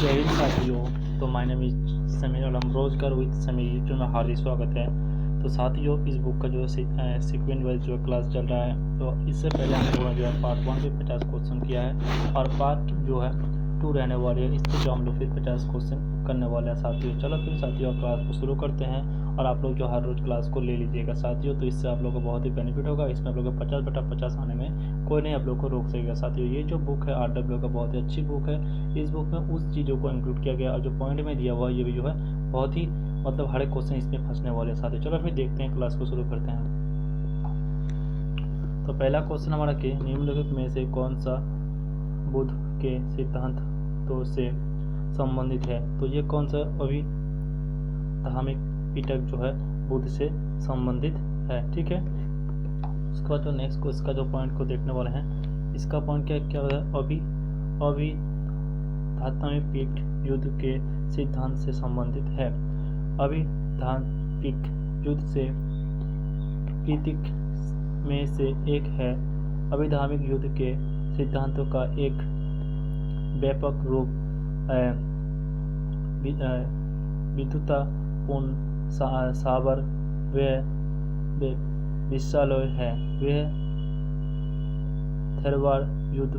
जय हिंद साथियों। तो माय नेम इज समीर अलम रोजगार विद समीर यूट्यूब में हार्दिक स्वागत है। तो साथियों, इस बुक का जो सीक्वेंस वाइज जो क्लास चल रहा है, तो इससे पहले हम लोगों ने जो है पार्ट 1 पे 50 क्वेश्चन किया है और पार्ट जो है 2 रहने वाले है। इस पर जो हम लोग फिर 50 क्वेश्चन करने वाले हैं साथियों। चलो फिर साथियों क्लास को शुरू करते हैं और आप लोग जो हर रोज़ क्लास को ले लीजिएगा साथियों। तो इससे आप लोग को बहुत ही बेनिफिट होगा। इसमें आप लोग को 50/50 आने में कोई नहीं आप लोग को रोक सकेगा साथियों। ये जो बुक है RW का बहुत ही अच्छी बुक है। इस बुक में उस चीज़ों को इंक्लूड किया गया और जो पॉइंट में दिया हुआ ये भी जो है बहुत ही मतलब हर एक क्वेश्चन इसमें फंसने वाले साथियों। चलो फिर देखते हैं, क्लास को शुरू करते हैं। तो पहला क्वेश्चन हमारा कि निम्नलिखित में से कौन सा बुद्ध के सिद्धांतों से संबंधित है। तो ये कौन सा अभी धार्मिक पिटक जो है बुद्ध से संबंधित है, ठीक है। उसके बाद जो नेक्स्ट को इसका जो पॉइंट को देखने वाले हैं, इसका पॉइंट क्या है, अभी धात्मिक पिक युद्ध के सिद्धांत से संबंधित है। अभी धात्मिक युद्ध से पिटक में से एक है। अभिधार्मिक युद्ध के सिद्धांतों का एक व्यापक रूप विद्युतापूर्ण साबर विश्वालय है। वह थेरवाद युद्ध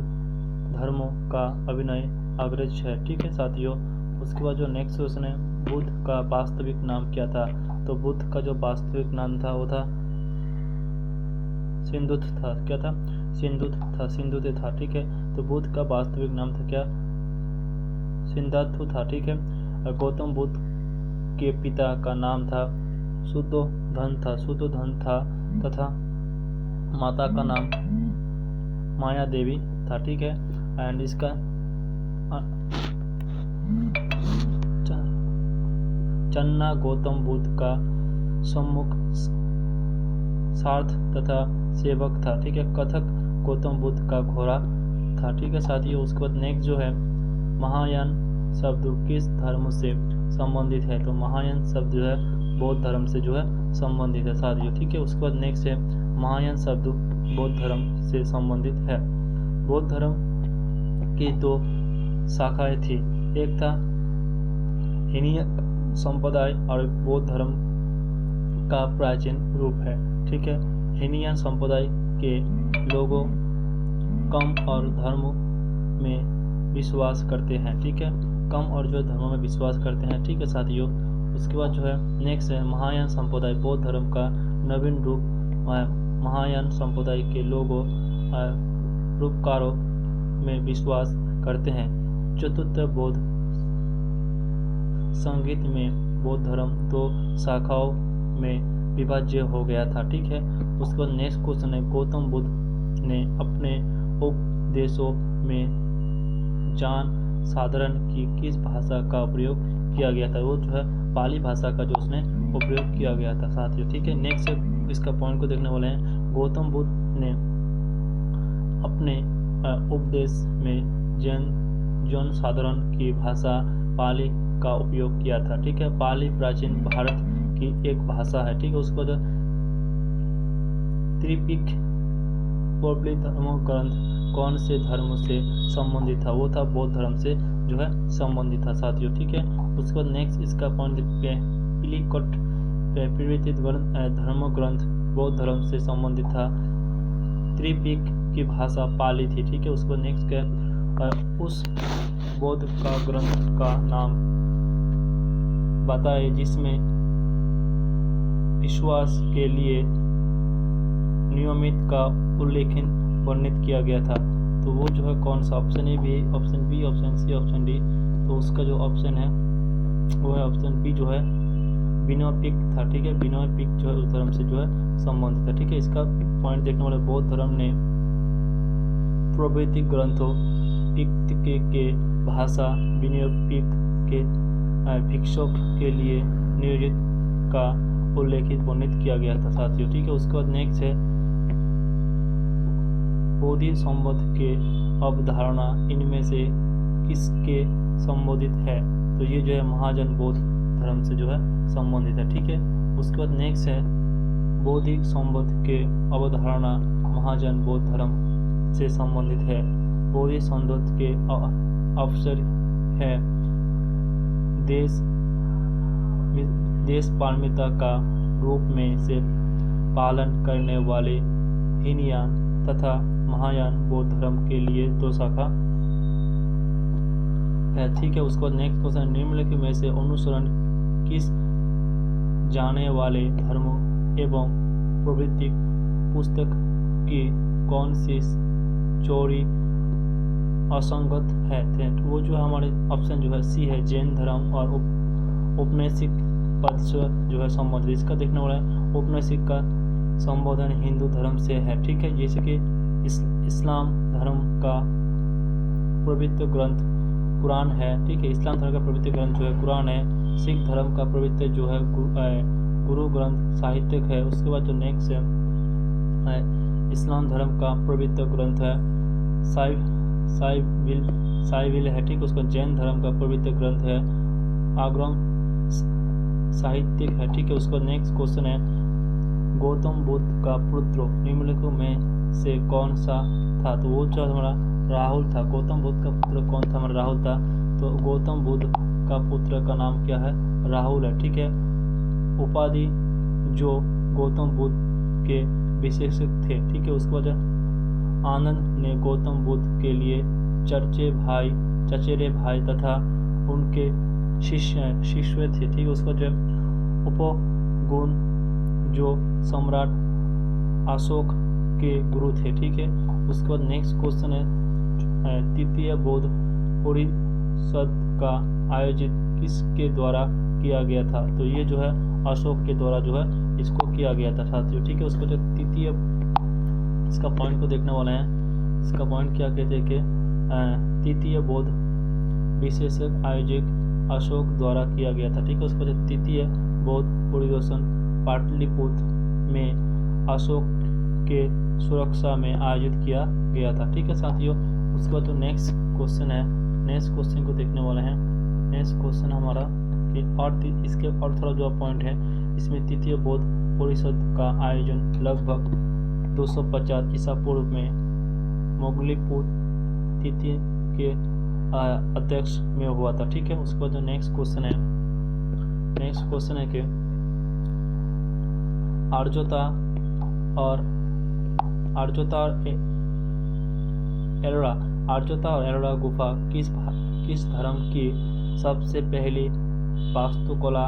धर्मों का अभिनय अग्रज है, ठीक है साथियों। उसके बाद जो नेक्स्ट क्वेश्चन है, बुद्ध का वास्तविक नाम क्या था। तो बुद्ध का जो वास्तविक नाम था वो था सिंधुत था। क्या था? सिंधुत था, ठीक है। तो बुद्ध का वास्तविक नाम था क्या? सिद्धार्थु था, ठीक है। और गौतम बुद्ध के पिता का नाम था शुद्धोधन था तथा माता का नाम माया देवी था, ठीक है। एंड इसका चन्ना गौतम बुद्ध का सम्मुख सारथ तथा सेवक था, ठीक है। कथक गौतम बुद्ध का घोड़ा था, ठीक है साथियों। उसके बाद नेक्स्ट जो है, महायान शब्द किस धर्म से संबंधित है। तो महायान शब्द जो है बौद्ध धर्म से जो है संबंधित है साथियों, ठीक है। उसके बाद नेक्स्ट है, महायान शब्द बौद्ध धर्म से संबंधित है। बौद्ध धर्म की 2 शाखाएं थी, एक था हीनयान संप्रदाय और बौद्ध धर्म का प्राचीन रूप है, ठीक है। हीनयान संप्रदाय के लोगों कम और धर्म में विश्वास करते हैं, ठीक है। कम और जो धर्मों में विश्वास करते हैं, ठीक है साथियों। उसके बाद जो है नेक्स्ट है, महायान संप्रदाय बौद्ध धर्म का नवीन रूप। महायान संप्रदाय के लोगों रूपकारों में विश्वास करते हैं। चतुर्थ बौद्ध संगीत में बौद्ध धर्म 2 शाखाओं में विभाज्य हो गया था, ठीक है। उसके बाद नेक्स्ट क्वेश्चन है, गौतम बुद्ध ने अपने उपदेशों में जान साधारण की किस भाषा का प्रयोग किया गया था। वो जो है पाली भाषा का जो उसने उपयोग किया गया था साथियों, ठीक है। नेक्स्ट इसका पॉइंट को देखने वाले हैं, गौतम बुद्ध ने अपने उपदेश में जन साधारण की भाषा पाली का उपयोग किया था, ठीक है। पाली प्राचीन भारत की एक भाषा है, ठीक है। उसको जो त्रिपिटक पवित्र धर्म ग्रंथ कौन से धर्म से संबंधित था। वो था बौद्ध धर्म से जो है संबंधित था साथियों, ठीक है। उसके बाद नेक्स्ट इसका पॉइंट पिलिकट पवित्र धर्म ग्रंथ बौद्ध धर्म से संबंधित था। त्रिपिटक की भाषा पाली थी, ठीक है। उसको नेक्स्ट क्या, उस बौद्ध का ग्रंथ का नाम बताए जिसमें विश्वास के लिए नियमित का उल्लेखन वर्णित किया गया था। तो वो जो है कौन सा, ऑप्शन ए भी, option B, option C, option D. तो उसका जो ऑप्शन है वो है ऑप्शन बी जो है विनोपिक था, ठीक है। विनोपिक जो है उस धर्म से जो है संबंधित है, ठीक है। इसका पॉइंट देखने वाले, बौद्ध धर्म ने प्रवृत्ति ग्रंथों पिटक के भाषा विनोपिक के भिक्षुक के लिए नियोजित का उल्लेखित वर्णित किया गया था साथियों, ठीक है। उसके बाद नेक्स्ट है, बोधि संबंध के अवधारणा इनमें से किसके संबोधित है। तो ये जो है महाजन बौद्ध धर्म से जो है संबंधित है, ठीक है। उसके बाद नेक्स्ट है, बौद्धिक संबंध के अवधारणा महाजन बौद्ध धर्म से संबंधित है। बौद्धिक संबंध के अवसर है देशपालमिता का रूप में से पालन करने वाले हीनयान तथा महायान बौद्ध धर्म के लिए 2 शाखा है। ठीक है, उसको नेक्स्ट क्वेश्चन, निम्नलिखित में से अनुसरण किस जाने वाले धर्मों एवं प्रवृत्ति पुस्तक की कौन सी चोरी असंगत है? वो जो हमारे ऑप्शन जो है सी है, जैन धर्म और औपनिवेशिक पद से जो है संबंधित। इसका देखने वाला है औपनिवेशिक का संबोधन हिंदू धर्म से है। ठीक है, जैसे कि इस्लाम धर्म का पवित्र ग्रंथ कुरान है। ठीक है, इस्लाम धर्म का पवित्र ग्रंथ जो है कुरान है। सिख धर्म का पवित्र जो है गुरु ग्रंथ साहित्यक है। उसके बाद जो नेक्स्ट है इस्लाम धर्म का पवित्र ग्रंथ है साइविल है। ठीक है, उसका जैन धर्म का पवित्र ग्रंथ है आगम साहित्यिक है। ठीक है, उसका नेक्स्ट क्वेश्चन है गौतम बुद्ध का पुत्र निम्नलिखित में से कौन सा था? तो वो जो हमारा राहुल था। गौतम बुद्ध का पुत्र कौन था? हमारा राहुल था। तो गौतम बुद्ध का पुत्र का नाम क्या है? राहुल है। ठीक है, उपाधि जो गौतम बुद्ध के विशेषक थे। ठीक है, उसके बाद आनंद ने गौतम बुद्ध के लिए चचेरे भाई तथा उनके शिष्य थे। ठीक है, उसको जो उपगुण जो सम्राट अशोक के गुरु थे। ठीक है, उसके बाद नेक्स्ट क्वेश्चन है तृतीय बौद्ध परिषद का आयोजित किसके द्वारा किया गया था? तो ये जो है अशोक के द्वारा जो है इसको किया गया था साथियों। ठीक है, उसको जो तृतीय इसका पॉइंट को देखने वाले हैं। इसका पॉइंट क्या कहते हैं कि तृतीय बौद्ध विशेषक आयोजक अशोक द्वारा किया गया था। ठीक है, उसको जो तृतीय बौद्ध परिदर्शन पाटलिपुत्र में अशोक के सुरक्षा में आयोजित किया गया था। ठीक है साथियों, उसके बाद जो नेक्स्ट क्वेश्चन है, नेक्स्ट क्वेश्चन को देखने वाले हैं। नेक्स्ट क्वेश्चन हमारा कि और इसके और थोड़ा जो पॉइंट है, इसमें तृतीय बौद्ध परिषद का आयोजन लगभग 250 ईसा पूर्व में मोगलीपुत्र तृतीय के अध्यक्ष में हुआ था। ठीक है, उसके बाद जो नेक्स्ट क्वेश्चन है, नेक्स्ट क्वेश्चन है कि आर्योता और एलोरा गुफा किस धर्म की सबसे पहली वास्तुकला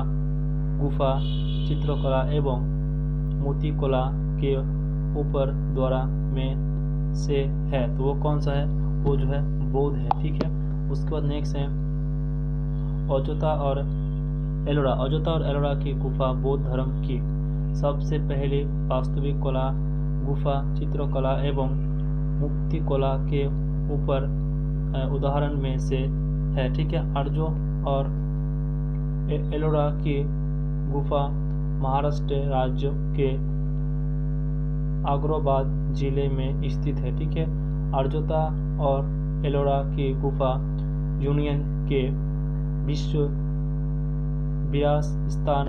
गुफा चित्रकला एवं मूर्तिकला के ऊपर द्वारा में से है? तो वो कौन सा है? वो जो है बौद्ध है। ठीक है, उसके बाद नेक्स्ट है अजोता और एलोरा की गुफा बौद्ध धर्म की सबसे पहली वास्तविक कला गुफा चित्रकला एवं मूर्तिकला के ऊपर उदाहरण में से है। ठीक है, आर्यो और एलोरा की गुफा महाराष्ट्र राज्य के आग्राबाद जिले में स्थित है। ठीक है, आर्योता और एलोरा की गुफा यूनियन के विश्व विरासत स्थान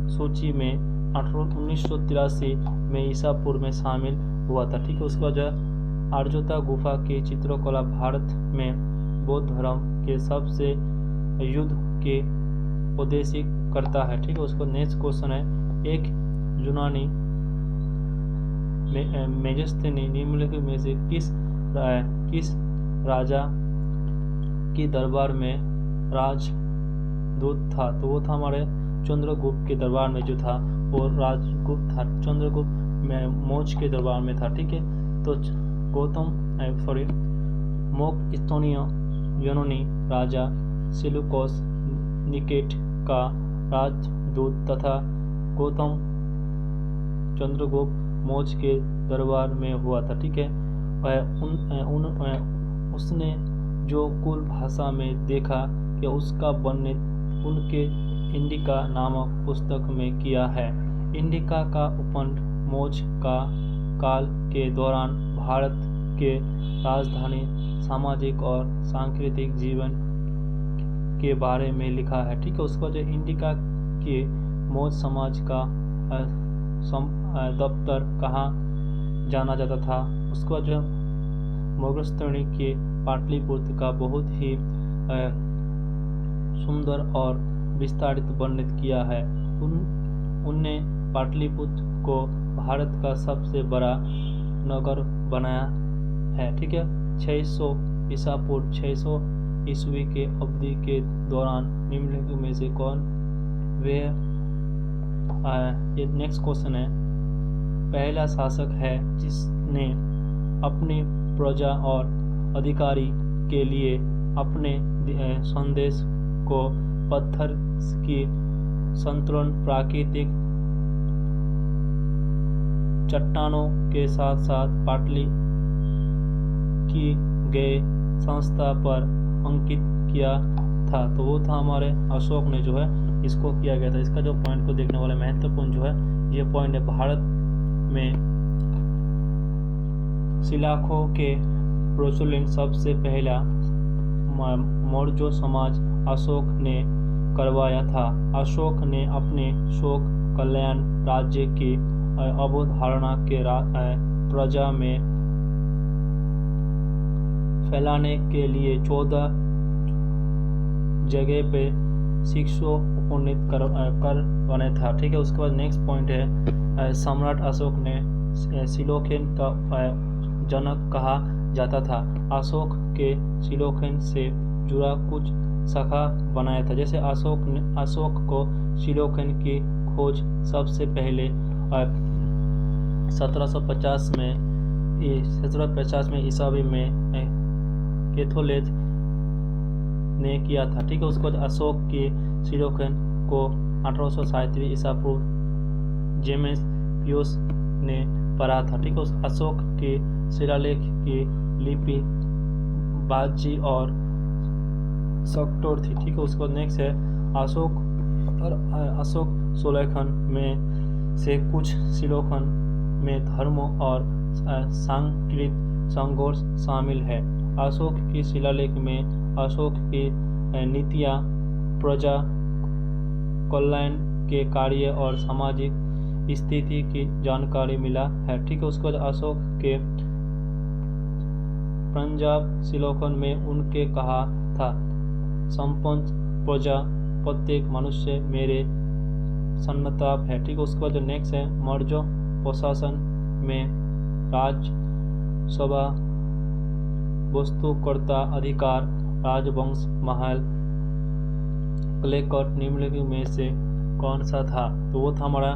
सूची में 1983 में ईसा पूर्व में शामिल हुआ था। ठीक है, उसके बाद आर्योता गुफा की चित्रकला भारत में बौद्ध धर्म के सबसे युद्ध के उद्देश्य करता है। ठीक है, उसको नेक्स्ट क्वेश्चन है एक यूनानी मेजस्थनी निम्नलिखित में से किस राजा की दरबार में राजदूत था? तो वो था हमारे चंद्रगुप्त के दरबार में जो था वो राजगुप्त था। चंद्रगुप्त मौर्य के दरबार में था। ठीक है, तो मोक स्तोनीय यूनानी राजा सेल्यूकस निकेट का राजदूत तथा गौतम चंद्रगुप्त मौर्य के दरबार में हुआ था। ठीक है, उसने जो कुल भाषा में देखा कि उसका वर्णन उनके इंडिका नामक पुस्तक में किया है। इंडिका का उपखंड मौर्य का काल के दौरान भारत के राजधानी सामाजिक और सांस्कृतिक जीवन के बारे में लिखा है। ठीक है, उसको जो इंडिका के मौर्य समाज का दफ्तर कहाँ जाना जाता था, उसको जो मुगल श्रेणी के पाटलिपुत्र का बहुत ही सुंदर और विस्तारित वर्णित किया है। उनने पाटलिपुत्र को भारत का सबसे बड़ा नगर बनाया है। ठीक है, 600 ईसा पूर्व 600 ईस्वी के अवधि के दौरान निम्नलिखित में से कौन वे ये नेक्स्ट क्वेश्चन है, पहला शासक है जिसने अपनी प्रजा और अधिकारी के लिए अपने संदेश को पत्थर की संतुलन प्राकृतिक चट्टानों के साथ साथ पाटली की गए संस्था पर अंकित किया था। तो वो था हमारे अशोक ने जो है इसको किया गया था। इसका जो पॉइंट को देखने वाले महत्वपूर्ण जो है ये पॉइंट है, भारत में शिलालेखों के प्रचलन सबसे पहला मौर्य समाज अशोक ने करवाया था। अशोक ने अपने शोक कल्याण राज्य की अवधारणा के प्रजा में फैलाने के लिए 14 जगह पे शिक्षो उपनीत कर बने था। ठीक है, उसके बाद नेक्स्ट पॉइंट है, सम्राट अशोक ने शिलालेख का जनक कहा जाता था। अशोक के शिलालेख से जुड़ा कुछ शाखा बनाया था। जैसे अशोक को शिलालेख की खोज सबसे पहले 1750 में ईसावी में कैथोलेज ने किया था। ठीक है, उसके बाद अशोक के शिलालेख को 1837 ईसा पूर्व जेम्स पियस ने पढ़ा था। ठीक है, उस अशोक के शिलालेख की लिपि बाजी और सक्टोर थी। ठीक है, उसके बाद नेक्स्ट है अशोक शिलालेख में से कुछ शिलालेख में धर्म और सांस्कृतिक संघर्ष शामिल है। अशोक की शिलालेख में अशोक की नीतियाँ, प्रजा कल्याण के कार्य और सामाजिक स्थिति की जानकारी मिला है। ठीक है, उसके बाद अशोक के पंजाब शिलालेख में उनके कहा था, संपन्न प्रजा प्रत्येक मनुष्य मेरे सन्ताप है। ठीक है, उसके बाद जो नेक्स्ट है, मौर्य प्रशासन में राजसभा वस्तुकर्ता अधिकार राजवंश महल कलेक्टर निम्नलिखित में से कौन सा था? तो वो था हमारा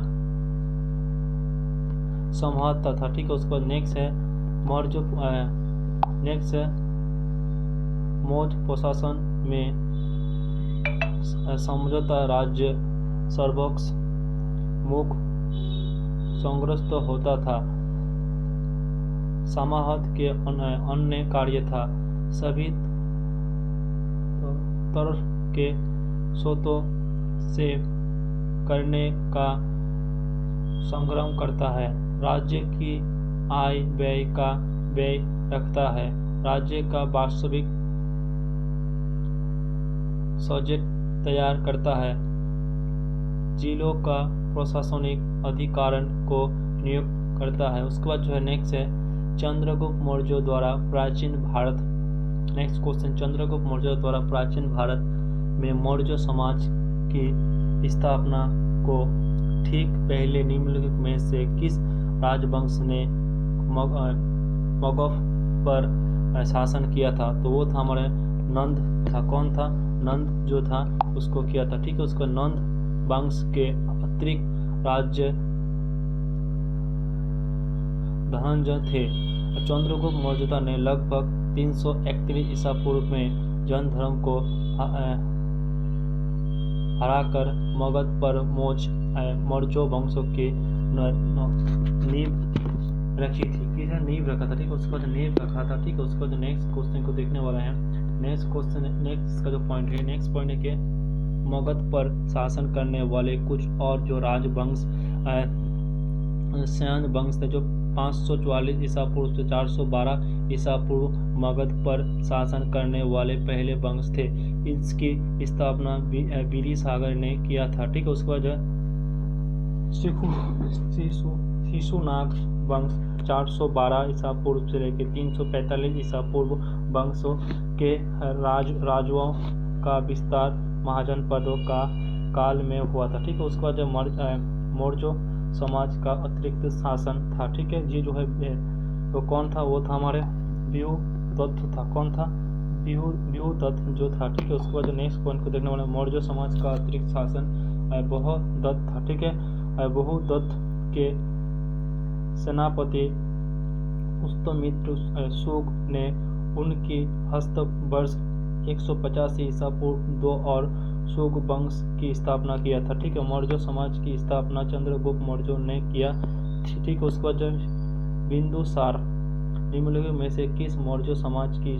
संहता था। ठीक है, उसके बाद नेक्स्ट है मौर्य प्रशासन में समझौता राज्य सर्वोच्च मुख संग्रस्त होता था। समाहत के अन्य कार्य था, सभी तरह के स्रोतों से करने का संग्रह करता है, राज्य की आय व्यय का व्यय रखता है, राज्य का वास्तविक बजट तैयार करता है, जिलों का प्रशासनिक अधिकारण को नियुक्त करता है। उसके बाद जो है नेक्स्ट है चंद्रगुप्त मौर्य द्वारा प्राचीन भारत। नेक्स्ट क्वेश्चन, चंद्रगुप्त मौर्य द्वारा प्राचीन भारत में मौर्य समाज की स्थापना को ठीक पहले निम्नलिखित में से किस राजवंश ने मगध पर शासन किया था? तो वो था हमारे नंद था। कौन था? नंद जो था उसको किया था। ठीक है, उसको नंद वंश के अतिरिक्त राज्य धनंजय थे। चंद्रगुप्त मौर्य ने लगभग 331 ईसा पूर्व में जैन धर्म को हराकर मगध पर मौर्य वंश की नींव रखी थी। नींव रखा था। ठीक है, उसके बाद नींव रखा था। ठीक है, उसके बाद नेक्स्ट क्वेश्चन को देखने वाला है। नेक्स्ट का जो पॉइंट है, नेक्स्ट पॉइंट है कि मगध पर शासन करने वाले कुछ और जो राजवंश सैन्य वंश थे जो 544 ईसा पूर्व से 412 ईसा पूर्व मगध पर शासन करने वाले पहले वंश थे। इसकी स्थापना बिरिसागर ने किया था। ठीक है, उसके बाद शिशुनाग वंश 412 ईसा पूर्व से लेकर 345 ईसा पूर्व वंशों के राजवों का विस्तार महाजनपदों का काल में हुआ था। ठीक है, उसके बाद जो मौर्य समाज का अतिरिक्त शासन था। ठीक है, ये जो है वो कौन था, वो था हमारे व्यूहदत्त था। कौन था, व्यूहदत्त जो था। ठीक है, उसके बाद जो नेक्स्ट पॉइंट को देखने वाले मौर्य समाज का अतिरिक्त शासन बहुदत्त था। ठीक है, बहुदत्त के सेनापति पुष्यमित्र शुंग ने उनकी हस्त वर्ष 185 ईसा पूर्व 2 और शुंग वंश की स्थापना किया था। ठीक है, मौर्य समाज की स्थापना चंद्रगुप्त मौर्य ने किया। ठीक है, उसके बाद जो बिंदुसार निम्नलिखित में से किस मौर्य समाज की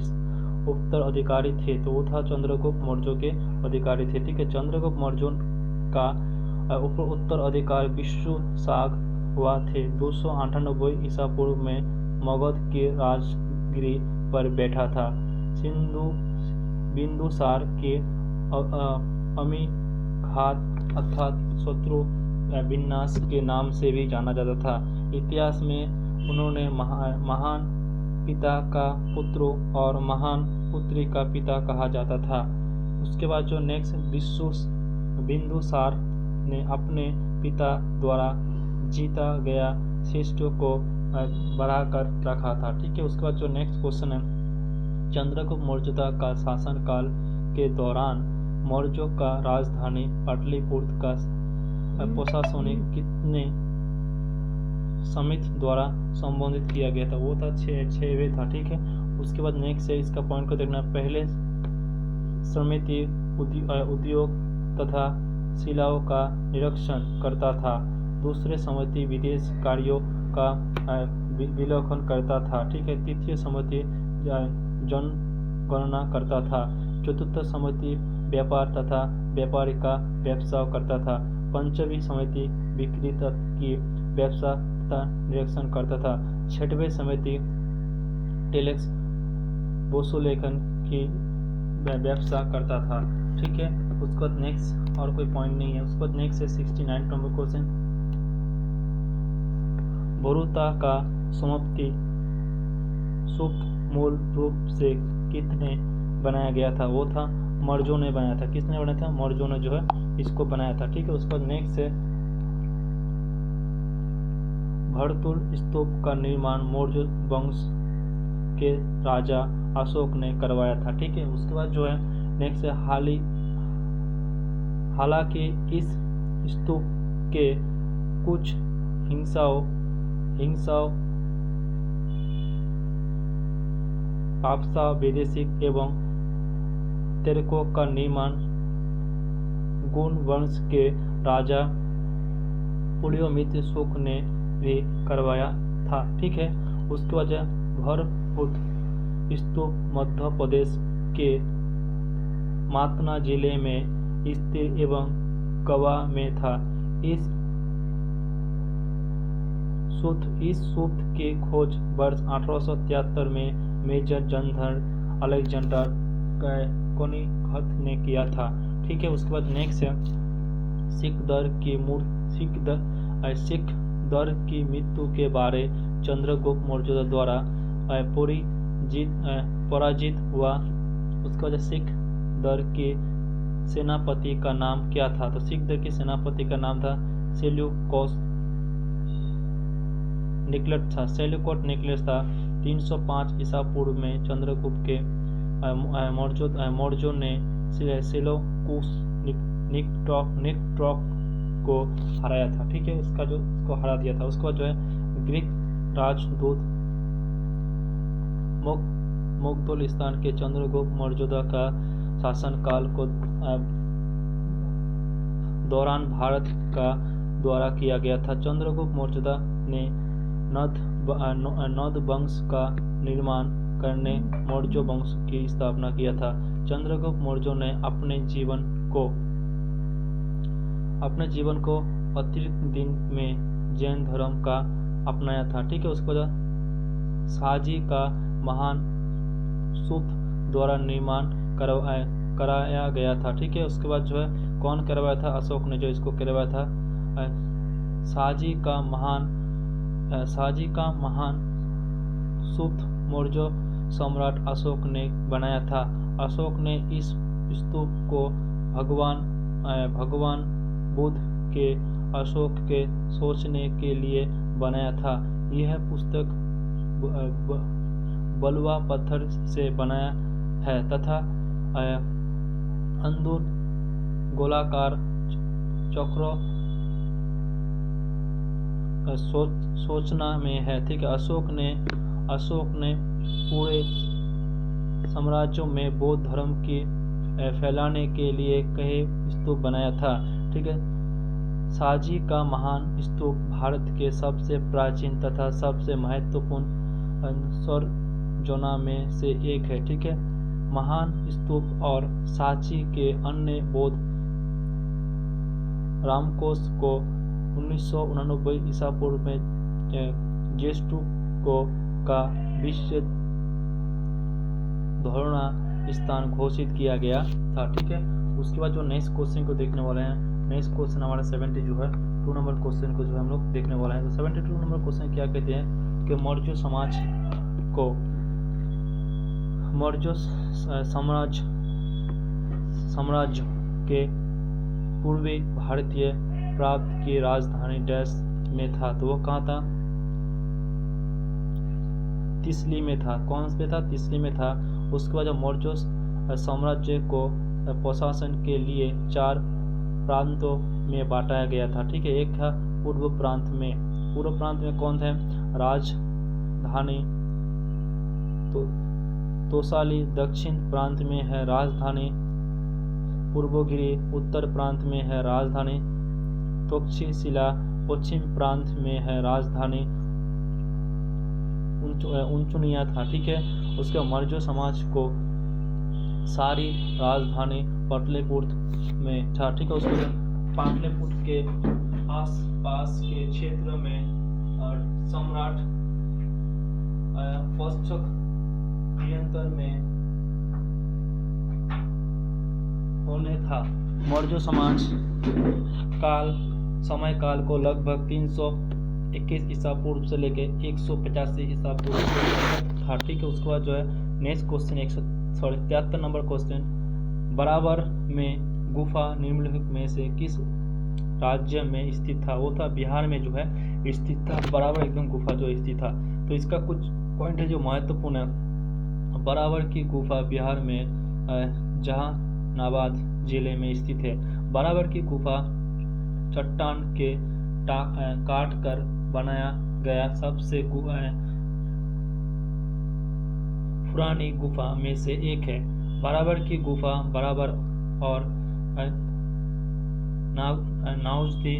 उत्तराधिकारी थे, तो वो था चंद्रगुप्त मौर्य के अधिकारी थे। ठीक है, चंद्रगुप्त मौर्य का उत्तराधिकारी विष्णुसार हुआ थे। 298 ईसा पूर्व में मगध के राजगिरी पर बैठा था। बिंदुसार के अमीघात अर्थात शत्रु विनाश के नाम से भी जाना जाता था। इतिहास में उन्होंने महान पिता का पुत्र और महान पुत्री का पिता कहा जाता था। उसके बाद जो नेक्स्ट बिंदुसार ने अपने पिता द्वारा जीता गया शिष्टों को बढ़ाकर रखा था। ठीक है, उसके बाद जो नेक्स्ट क्वेश्चन है, चंद्रगुप्त मौर्य का शासनकाल के दौरान मौर्यों का राजधानी पाटलिपुत्र का प्रशासनिक कितने समिति द्वारा संबोधित किया गया था, वो था 6वें था। ठीक है, उसके बाद नेक्स्ट है, इसका पॉइंट को देखना। पहले समिति उद्योग तथा शिलाओं का निरीक्षण करता था। दूसरे समिति विदेश कार्यों का विलोकन करता था। ठीक है, तृतीय समिति जनगणना करता था। चतुर्थ समिति व्यापार तथा व्यापारी का व्यवसाय करता था। पंचमी समिति विक्रेता की व्यवसाय का निरीक्षण करता था। छठवें समिति टेलेक्स वसूलेखन की व्यवसाय करता था। ठीक है, उसके बाद नेक्स्ट और कोई पॉइंट नहीं है। उसके बाद नेक्स्ट है 69 नंबर क्वेश्चन, भोरुता का समाप्ति सूत्र मूल रूप से कितने बनाया गया था, वो था मौर्यों ने बनाया था। किसने बनाया था, मौर्यों ने जो है इसको बनाया था। ठीक है, उसके बाद नेक्स्ट है भरतुल स्तूप का निर्माण मौर्य वंश के राजा अशोक ने करवाया था। ठीक है, उसके बाद जो है नेक्स्ट है हालांकि इस स्तूप के कुछ हिंसाओं आपसा वैदेशिक एवं तेरकों का निर्माण गुण वंश के राजा पुष्यमित्र शुंग ने भी करवाया था। ठीक है, उसके बाद भरतपुर स्तूप मध्य प्रदेश के मातना जिले में स्थित एवं गवा में था। इस सूत्र की खोज वर्ष 1873 में मेजर जनरल अलेक्जेंडर कोनिघट ने किया था। ठीक है, उसके बाद नेक्स्ट है सिख दर की मृत्यु के बारे चंद्रगुप्त मौर्य द्वारा पराजित हुआ। उसके बाद सिख दर के सेनापति का नाम क्या था, तो सिख दर के सेनापति का नाम था सेल्यूकस निकलस था। 305 ईसा पूर्व में चंद्रगुप्त के मौर्यों ने सेल्यूकस निकटॉक को हराया था। ठीक है, उसको हरा दिया था। उसके बाद जो है ग्रीक राजदूत मुगलस्तान के चंद्रगुप्त मौर्य का शासनकाल को दौरान भारत का द्वारा किया गया था। चंद्रगुप्त मौर्य ने नंद वंश का निर्माण करने मौर्य वंश की स्थापना किया था। चंद्रगुप्त मौर्य ने अपने जीवन को अतिरिक्त दिन में जैन धर्म का अपनाया था। ठीक है, उसके बाद शाहजी का महान सूत द्वारा निर्माण कराया गया था। ठीक है, उसके बाद जो है कौन करवाया था, अशोक ने जो इसको करवाया था। शाहजी का महान सूत मौर्य सम्राट अशोक ने बनाया था। अशोक ने इस स्तूप को भगवान बुद्ध के अशोक के सोचने के लिए बनाया था। यह पुस्तक बलुआ पत्थर से बनाया है तथा अंदर गोलाकार चक्र सोचना में है। ठीक है, अशोक ने पूरे साम्राज्य में बौद्ध धर्म की फैलाने के लिए कई स्तूप बनाया था। ठीक है, सांची का महान स्तूप भारत के सबसे प्राचीन तथा सबसे महत्वपूर्ण संरचना में से एक है। ठीक है, महान स्तूप और सांची के अन्य बौद्ध रामकोश को 1989 ईसा पूर्व में जेस्टुको का विश्व धरोहर स्थान घोषित किया गया था। ठीक है, उसके बाद जो नेक्स्ट क्वेश्चन को देखने वाले हैं, नेक्स्ट क्वेश्चन हमारा 72 नंबर क्वेश्चन को जो हम लोग देखने वाले हैं। तो 72 नंबर क्वेश्चन क्या कहते हैं कि मौर्य साम्राज्य के पूर्वी भारतीय प्रांत की राजधानी डैश में था। तो वो कहाँ था? तिसली में था। कौन से था? तिसली में था। उसके बाद मौर्य साम्राज्य को प्रशासन के लिए 4 प्रांतों में बांटा गया था। ठीक है, एक था पूर्व प्रांत में कौन थे? राजधानी तोसाली। दक्षिण प्रांत में है राजधानी पूर्वगिरी। उत्तर प्रांत में है राजधानी तक्षशिला। पश्चिम प्रांत में है राजधानी उंचुनिया था। ठीक है, उसके मौर्य समाज को सारी राजधानी पाटलिपुत्र में था। ठीक है, उसके पाटलिपुत्र के आसपास के क्षेत्र में सम्राट पश्चक नियंत्रण में होने था। मौर्य समय काल को लगभग 321 ईसा पूर्व से लेकर 185 ईसा पूर्व था। ठीक है, उसके बाद जो है नेक्स्ट क्वेश्चन 173 नंबर क्वेश्चन, बराबर में गुफा निम्नलिखित में से किस राज्य में स्थित था? वो था बिहार में जो है स्थित था। बराबर एकदम गुफा जो स्थित था। तो इसका कुछ पॉइंट है जो महत्वपूर्ण है। बराबर की गुफा बिहार में जहानाबाद जिले में स्थित है। बराबर की गुफा चट्टान के काट कर बनाया गया सबसे पुरानी गुफा में से एक है। बराबर की गुफा बराबर और नाउजदी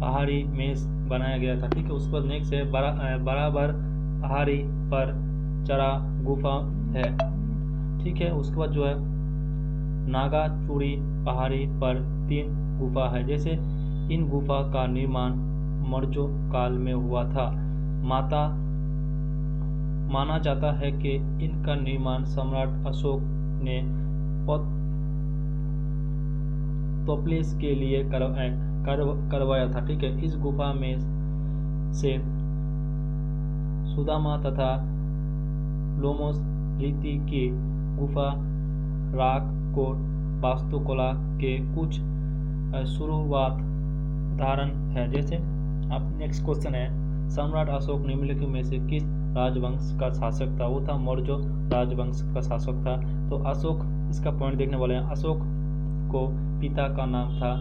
पहाड़ी में बनाया गया था। ठीक है, उस पर नेक्स्ट है बराबर पहाड़ी पर चरा गुफा है। ठीक है, उसके बाद जो है नागाचूड़ी पहाड़ी पर 3 गुफा है। जैसे इन गुफा का निर्माण मौर्य काल में हुआ था। माना जाता है कि इनका निर्माण सम्राट अशोक ने तोपलिस के लिए करवाया था। ठीक है, इस गुफा में से सुदामा तथा लोमस रीति की गुफा राग को वास्तुकला के कुछ शुरुआत उदाहरण है। जैसे आप नेक्स्ट क्वेश्चन है, सम्राट अशोक निम्नलिखित में से किस राजवंश का शासक था? वो था मौर्य राजवंश का शासक था। तो अशोक, इसका पॉइंट देखने वाले हैं। अशोक को पिता का नाम था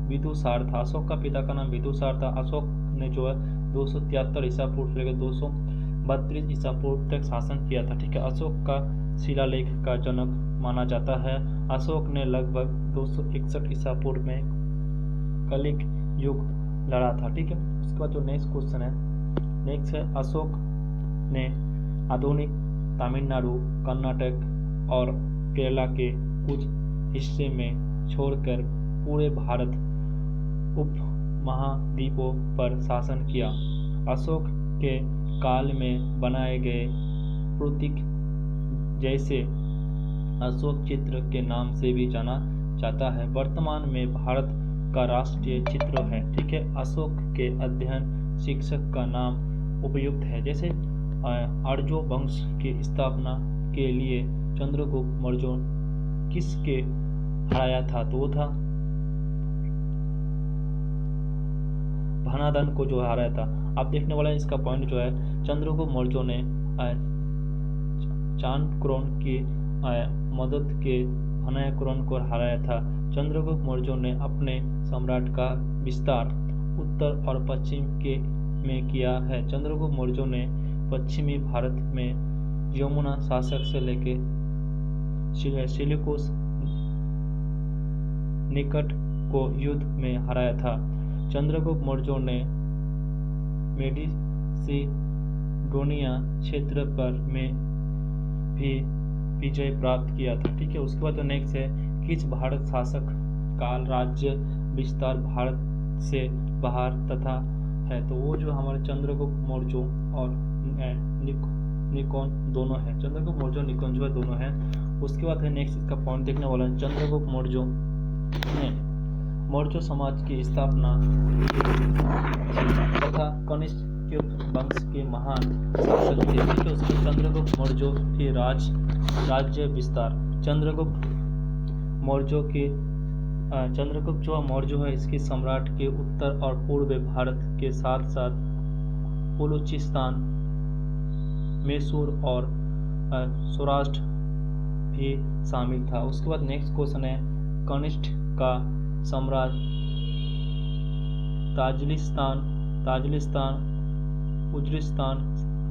विदुसार था। अशोक का पिता का नाम विदुसार था। अशोक ने जो है 273 ईसा पूर्व से लेकर 232 ईसा पूर्व तक शासन किया था। ठीक है, अशोक का शिलालेख का जनक माना जाता है। अशोक ने लगभग 261 ईसा पूर्व में कलिंग युग लड़ा था। ठीक है, उसके बाद जो नेक्स्ट क्वेश्चन है, नेक्स्ट है अशोक ने आधुनिक तमिलनाडु, कर्नाटक और केरला के कुछ हिस्से में छोड़कर पूरे भारत उपमहाद्वीपों पर शासन किया। अशोक के काल में बनाए गए प्रतीक जैसे अशोक चित्र के नाम से भी जाना जाता है, वर्तमान में भारत का राष्ट्रीय चित्र है। ठीक है, अशोक के अध्ययन शिक्षक का नाम उपयुक्त है। जैसे आर्य वंश की स्थापना के लिए चंद्रगुप्त मौर्य किसके हराया था, तो वो था भनादन को जो हराया था। आप देखने वाला है इसका पॉइंट जो है, चंद्रगुप्त मौर्य ने चाणक्य की मदद के भनाकुरण को हराया था। चंद्रगुप्त मौर्य ने अपने सम्राट का विस्तार उत्तर और पश्चिम में किया है। चंद्रगुप्त मौर्य ने पश्चिमी भारत में यमुना शासक से लेकर सिलिकुस निकट को युद्ध में हराया था। चंद्रगुप्त मौर्य ने मेडिसिडोनिया क्षेत्र पर में भी विजय प्राप्त किया था। ठीक है, उसके बाद तो नेक्स्ट है, किस भारत शासक काल राज्य विस्तार भारत से बाहर तथा है, तो वो जो हमारे चंद्रगुप्त मौर्य और निकोन दोनों है। चंद्रगुप्त मौर्य और निकोन जो है दोनों है। उसके बाद है नेक्स्ट इसका पॉइंट देखने वाला है, चंद्रगुप्त मौर्य ने मौर्य समाज की स्थापना तथा कनिष्क वंश के महान शासक थे। ठीक है, उसके चंद्रगुप्त मौर्य के राज्य विस्तार। चंद्रगुप्त जो मौर्य है, इसके सम्राट के उत्तर और पूर्व भारत के साथ साथ बलूचिस्तान, मैसूर और सौराष्ट्र भी शामिल था। उसके बाद नेक्स्ट क्वेश्चन है, कनिष्क का साम्राज्य ताजिलिस्तान उज्बेकिस्तान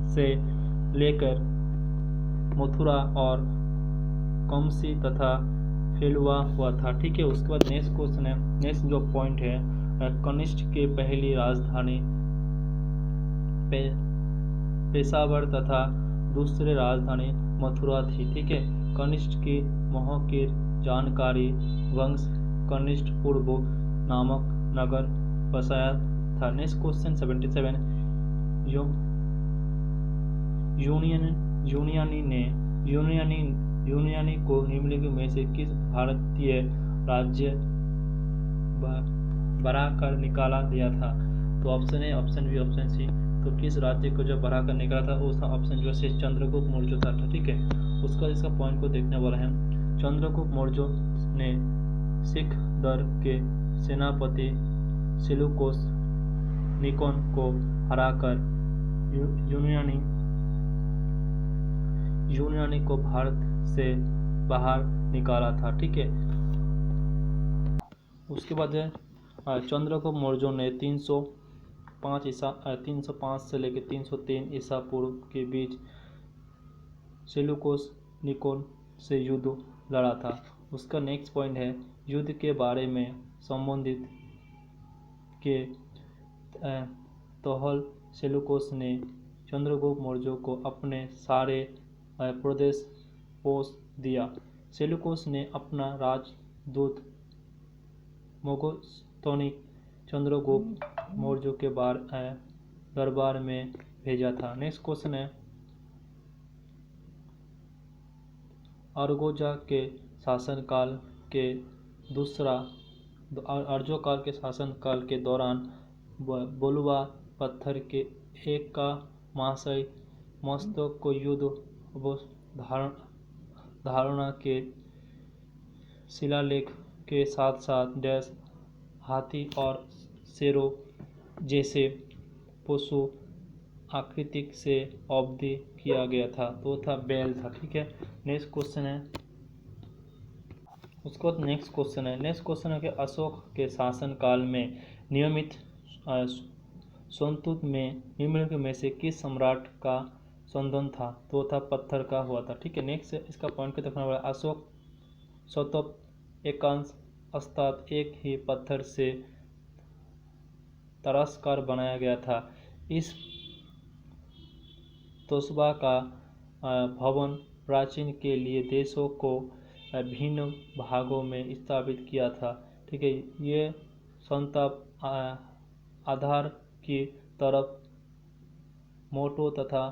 से लेकर मथुरा और कमसी तथा फैलुआ हुआ था। ठीक है, उसके बाद नेक्स्ट क्वेश्चन है, नेक्स्ट जो पॉइंट है, कनिष्क के पहली राजधानी पेशावर तथा दूसरी राजधानी मथुरा थी। ठीक है, कनिष्क की मोह की जानकारी वंश कनिष्क पूर्व नामक नगर बसाया था। नेक्स्ट क्वेश्चन 77, यूनानी को निम्नलिखित में से किस भारतीय राज्य बढ़ा कर निकाला दिया था, तो option A, option B, option C. तो किस राज्य को जो बढ़ा कर निकाला था, उसका ऑप्शन जो है चंद्रगुप्त मौर्य था। ठीक है, उसका इसका पॉइंट को देखने वाला है, चंद्रगुप्त मौर्य ने सिख दर के सेनापति सिलिकुस निकोन को हराकर यूनानी को भारत से बाहर निकाला था। ठीक है, उसके बाद चंद्रगुप्त मौर्य ने 305 से लेकर 303 ईसा पूर्व के बीच सेल्यूकस निकोन से युद्ध लड़ा था। उसका नेक्स्ट पॉइंट है, युद्ध के बारे में संबंधित के तोहल सेल्यूकस ने चंद्रगुप्त मौर्य को अपने सारे प्रदेश पोष दिया। सेल्यूकस ने अपना राजदूत मोगोस्तोनिक चंद्रगुप्त मौर्य के दरबार में भेजा था। नेक्स्ट क्वेश्चन है, अर्गोजा के शासनकाल के दौरान बलुआ पत्थर के एक का महाशय मस्तक को युद्ध धारणा के शिलालेख के साथ साथ डैश हाथी और शेरों जैसे पशु आकृतिक से अवधि किया गया था, तो था बैल था। ठीक है, नेक्स्ट क्वेश्चन है, उसके बाद नेक्स्ट क्वेश्चन है कि अशोक के शासन काल में नियमित संतुत में निम्नलिखित में से किस सम्राट का संदन था, तो था पत्थर का हुआ था। ठीक है, नेक्स्ट इसका पॉइंट को देखने वाला, अशोक स्तूप एकांश अर्थात एक ही पत्थर से तराशकर बनाया गया था। इस तोशबा का भवन प्राचीन के लिए देशों को भिन्न भागों में स्थापित किया था। ठीक है, ये संताप आधार की तरफ मोटो तथा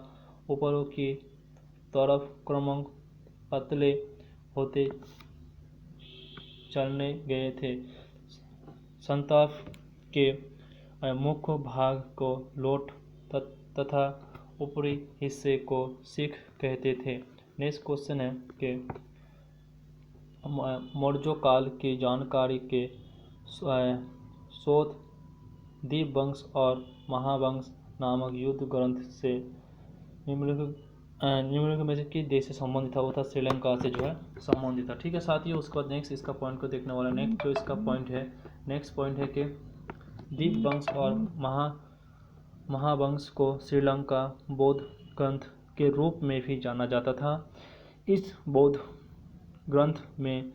ऊपरों की तरफ क्रमशः पतले होते चलने गए थे। संताप के मुख्य भाग को लोट तथा ऊपरी हिस्से को शिख कहते थे। नेक्स्ट क्वेश्चन है कि मौर्य काल की जानकारी के शोध दीपवंश और महावंश नामक युद्ध ग्रंथ से निम्नलिखित में से किस देश से संबंधित था? वो था श्रीलंका से जो है संबंधित था। ठीक है साथियों, उसके बाद नेक्स्ट इसका पॉइंट को देखने वाला नेक्स्ट जो इसका पॉइंट है, नेक्स्ट पॉइंट है कि दीपवंश और महावंश को श्रीलंका बौद्ध ग्रंथ के रूप में भी जाना जाता था। इस बौद्ध ग्रंथ में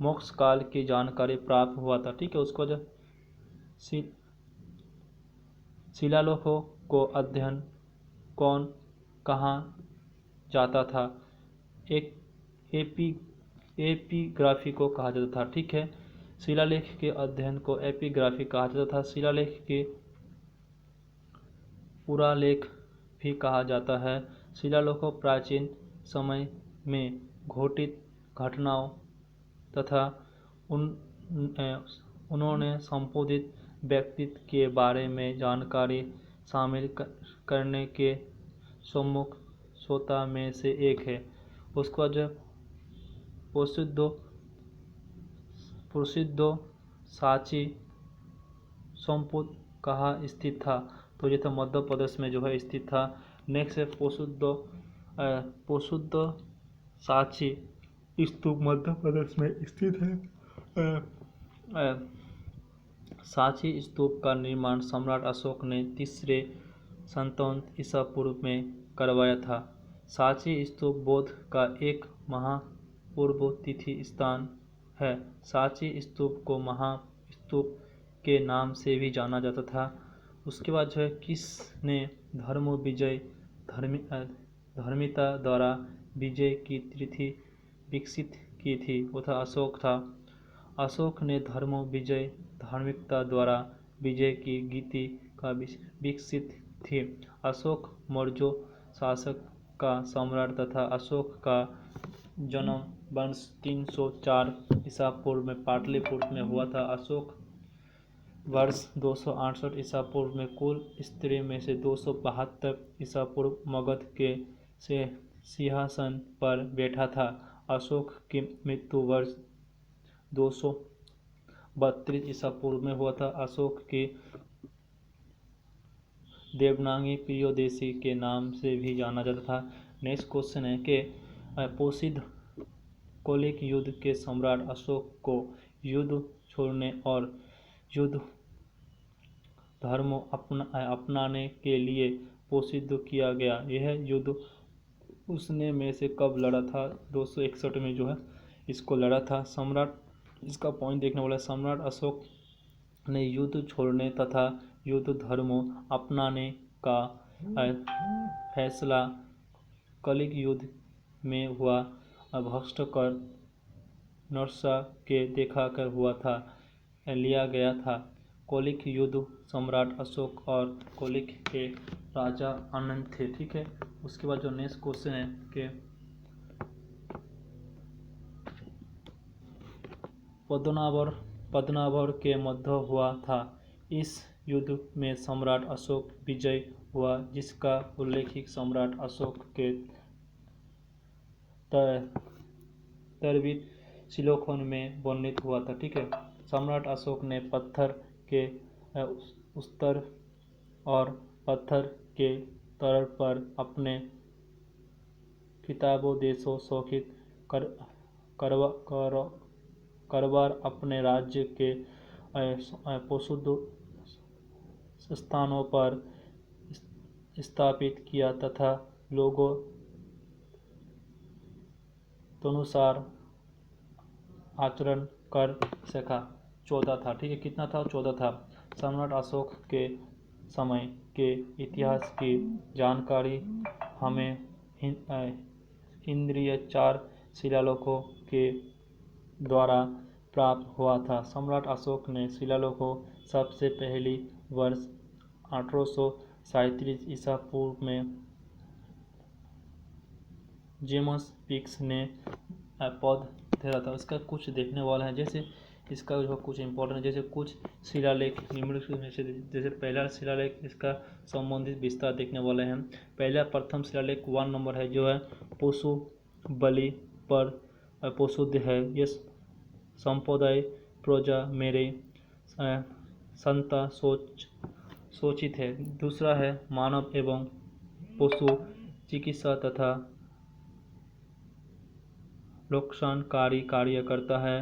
मोक्ष काल की जानकारी प्राप्त हुआ था। ठीक है, उसको जो शिलालेखों को अध्ययन कौन कहा जाता था? एक एपिग्राफी को कहा जाता था। ठीक है, शिलालेख के अध्ययन को एपिग्राफी कहा जाता था। शिलालेख के पुरालेख भी कहा जाता है। शिलालेखों प्राचीन समय में घटित घटनाओं तथा उन्होंने संबोधित व्यक्तित्व के बारे में जानकारी शामिल करने के प्रमुख स्रोतों में से एक है। उसका जो प्रसिद्ध सांची संपुट कहाँ स्थित था? तो ये था मध्य प्रदेश में जो है स्थित था। नेक्स्ट है प्रसिद्ध सांची स्तूप मध्य प्रदेश में स्थित है। सांची स्तूप का निर्माण सम्राट अशोक ने 3रे शताब्दी ईसा पूर्व में करवाया था। सांची स्तूप बौद्ध का एक महापूर्व तिथि स्थान है। सांची स्तूप को महास्तूप के नाम से भी जाना जाता था। उसके बाद जो है किसने धर्म विजय धर्मिता द्वारा विजय की तिथि विकसित की थी? वो था अशोक था। अशोक ने धर्म विजय धार्मिकता द्वारा विजय की गीति का विकसित थी। अशोक मौर्य शासक का सम्राट तथा अशोक का जन्म वर्ष 304 ईसा पूर्व में पाटलिपुत्र में हुआ था। अशोक वर्ष 268 ईसा पूर्व में कुल स्त्रियों में से 272 ईसा पूर्व मगध के सिंहासन पर बैठा था। अशोक की मृत्यु वर्ष 232 ईसा पूर्व में हुआ था। अशोक की देवनागरी प्रियोदशी के नाम से भी जाना जाता था। नेक्स्ट क्वेश्चन है कि प्रसिद्ध कौलिक युद्ध के सम्राट अशोक को युद्ध छोड़ने और युद्ध धर्म अपनाने के लिए प्रसिद्ध किया गया। यह युद्ध उसने में से कब लड़ा था? 261 में जो है इसको लड़ा था। सम्राट इसका पॉइंट देखने वाला है, सम्राट अशोक ने युद्ध छोड़ने तथा युद्ध धर्म अपनाने का फैसला कलिंग युद्ध में हुआ भस्कर नरसा के देखाकर हुआ था लिया गया था। कौलिक युद्ध सम्राट अशोक और कौलिक के राजा आनंद थे। ठीक है, उसके बाद जो नेक्स्ट क्वेश्चन है कि पद्मावर के मध्य हुआ था। इस युद्ध में सम्राट अशोक विजय हुआ, जिसका उल्लेख सम्राट अशोक के तरबित शिलालेखों में वर्णित हुआ था। ठीक है, सम्राट अशोक ने पत्थर के स्तर और पत्थर के तल पर अपने किताबों शोषित करवार अपने राज्य के प्रसिद्ध स्थानों पर स्थापित किया तथा लोगों अनुसार आचरण कर सका। 14 था। ठीक है, कितना था? 14 था। सम्राट अशोक के समय के इतिहास की जानकारी हमें इंद्रिय 4 शिलालेखों के द्वारा प्राप्त हुआ था। सम्राट अशोक ने शिलालेखों सबसे पहली वर्ष 837 ईसा पूर्व में जेम्स पिक्स ने पौध धरा था। इसका कुछ देखने वाला है, जैसे इसका जो कुछ इंपॉर्टेंट है, जैसे कुछ शिलालेख निम्नलिखित में से जैसे पहला शिलालेख इसका संबंधित विस्तार देखने वाले हैं। प्रथम शिलालेख 1 नंबर है जो है पशु बलि पर पोषुद्ध है। ये संप्रदाय प्रजा मेरे संता सोचित है। दूसरा है मानव एवं पशु चिकित्सा तथा लोकसानकारी कार्य करता है।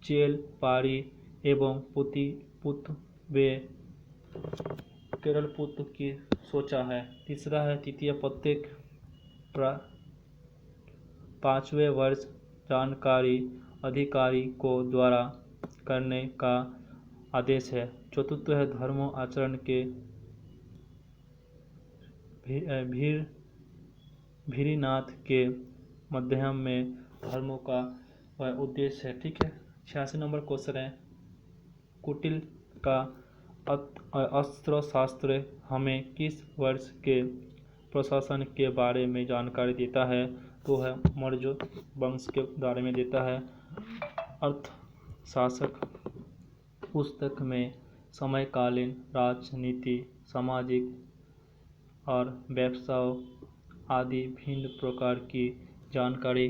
चेल पारी एवं पुत वे केरल पुत्र की सोचा है। तीसरा है तृतीय प्रत्येक 5वें वर्ष जानकारी अधिकारी को द्वारा करने का आदेश है। चतुर्थ है धर्म आचरण के भीरीनाथ के मध्यम में धर्मों का उद्देश्य है। ठीक है, 86 नंबर क्वेश्चन है कुटिल का अस्त्र शास्त्र हमें किस वर्ष के प्रशासन के बारे में जानकारी देता है? तो है मौर्य वंश के बारे में देता है। अर्थशास्त्र पुस्तक में समकालीन राजनीति, सामाजिक और व्यवसाय आदि भिन्न प्रकार की जानकारी